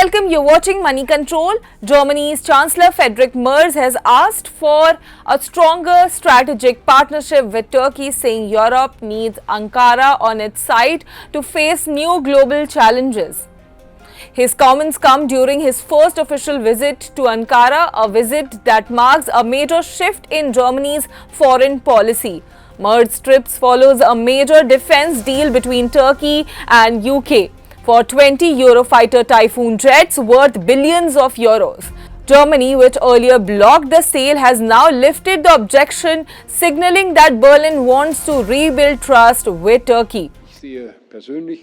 welcome. You're watching Money Control. Germany's Chancellor Friedrich Merz has asked for a stronger strategic partnership with Turkey, saying Europe needs Ankara on its side to face new global challenges. His comments come during his first official visit to Ankara, a visit that marks a major shift in Germany's foreign policy. Merz's trip follows a major defense deal between Turkey and UK for 20 Eurofighter Typhoon jets worth billions of euros. Germany, which earlier blocked the sale, has now lifted the objection, signaling that Berlin wants to rebuild trust with Turkey.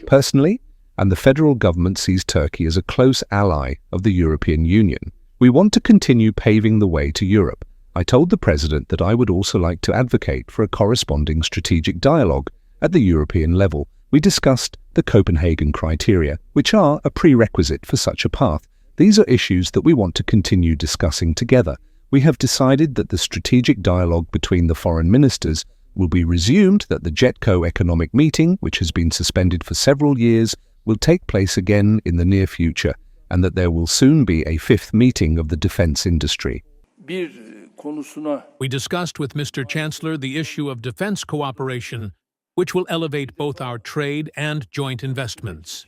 Personally, and the federal government sees Turkey as a close ally of the European Union. We want to continue paving the way to Europe. I told the President that I would also like to advocate for a corresponding strategic dialogue at the European level. We discussed the Copenhagen criteria, which are a prerequisite for such a path. These are issues that we want to continue discussing together. We have decided that the strategic dialogue between the foreign ministers will be resumed, that the JETCO economic meeting, which has been suspended for several years, will take place again in the near future, and that there will soon be a fifth meeting of the defense industry. We discussed with Mr. Chancellor the issue of defense cooperation, which will elevate both our trade and joint investments.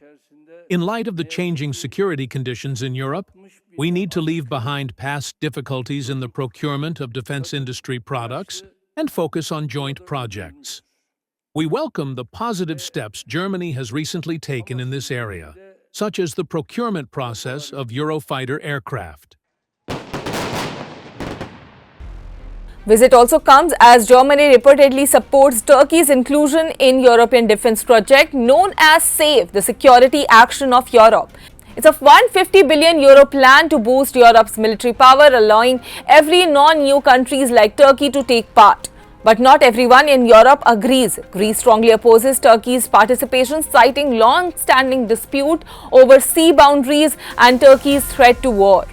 In light of the changing security conditions in Europe, we need to leave behind past difficulties in the procurement of defense industry products and focus on joint projects. We welcome the positive steps Germany has recently taken in this area, such as the procurement process of Eurofighter aircraft. Visit also comes as Germany reportedly supports Turkey's inclusion in European defense project known as SAFE, the Security Action of Europe. It's a 150 billion euro plan to boost Europe's military power, allowing every non-EU countries like Turkey to take part. But not everyone in Europe agrees. Greece strongly opposes Turkey's participation, citing long-standing dispute over sea boundaries and Turkey's threat to war.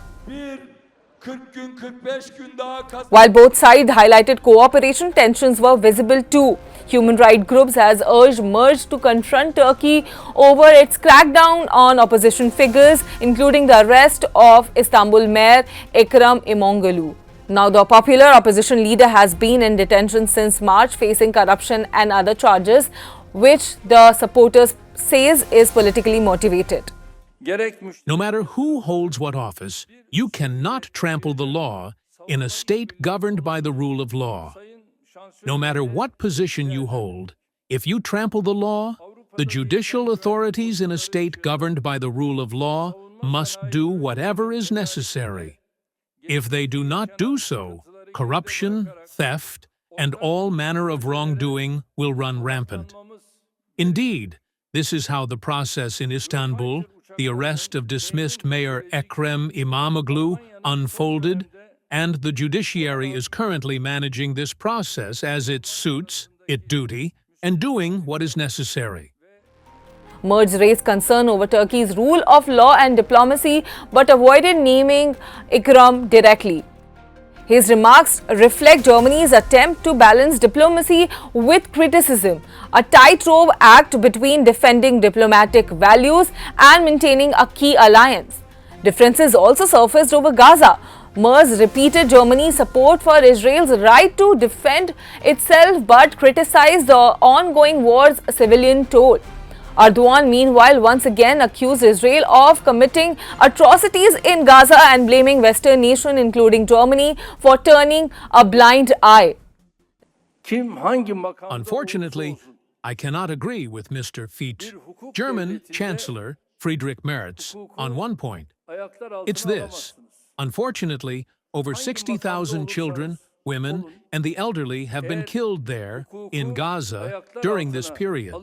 While both sides highlighted cooperation, tensions were visible too. Human rights groups has urged Merz to confront Turkey over its crackdown on opposition figures, including the arrest of Istanbul Mayor Ekrem İmamoğlu. Now, the popular opposition leader has been in detention since March, facing corruption and other charges, which the supporters says is politically motivated. No matter who holds what office, you cannot trample the law in a state governed by the rule of law. No matter what position you hold, if you trample the law, the judicial authorities in a state governed by the rule of law must do whatever is necessary. If they do not do so, corruption, theft, and all manner of wrongdoing will run rampant. Indeed, this is how the process in Istanbul, the arrest of dismissed Mayor Ekrem İmamoğlu, unfolded, and the judiciary is currently managing this process as it suits its duty and doing what is necessary. Merz raised concern over Turkey's rule of law and diplomacy, but avoided naming Ekrem directly. His remarks reflect Germany's attempt to balance diplomacy with criticism, a tightrope act between defending diplomatic values and maintaining a key alliance. Differences also surfaced over Gaza. Merz repeated Germany's support for Israel's right to defend itself but criticized the ongoing war's civilian toll. Erdogan, meanwhile, once again accused Israel of committing atrocities in Gaza and blaming Western nations, including Germany, for turning a blind eye. Unfortunately, I cannot agree with Mr. German Chancellor Friedrich Merz on one point. It's this. Unfortunately, over 60,000 children, women, and the elderly have been killed there in Gaza during this period.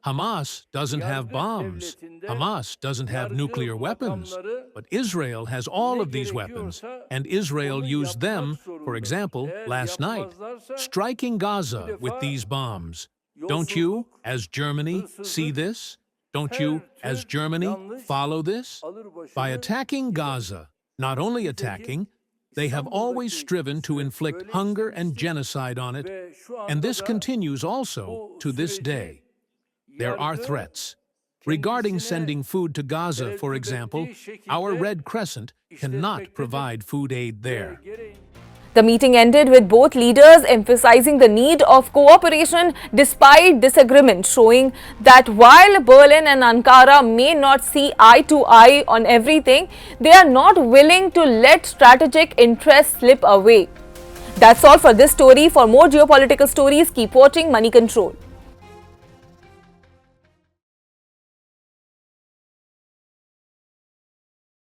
Hamas doesn't have bombs. Hamas doesn't have nuclear weapons. But Israel has all of these weapons, and Israel used them, for example, last night, striking Gaza with these bombs. Don't you, as Germany, see this? Don't you, as Germany, follow this? By attacking Gaza, not only attacking, they have always striven to inflict hunger and genocide on it, and this continues also to this day. There are threats. Regarding sending food to Gaza, for example, our Red Crescent cannot provide food aid there. The meeting ended with both leaders emphasizing the need of cooperation despite disagreement, showing that while Berlin and Ankara may not see eye to eye on everything, they are not willing to let strategic interests slip away. That's all for this story. For more geopolitical stories, keep watching Money Control.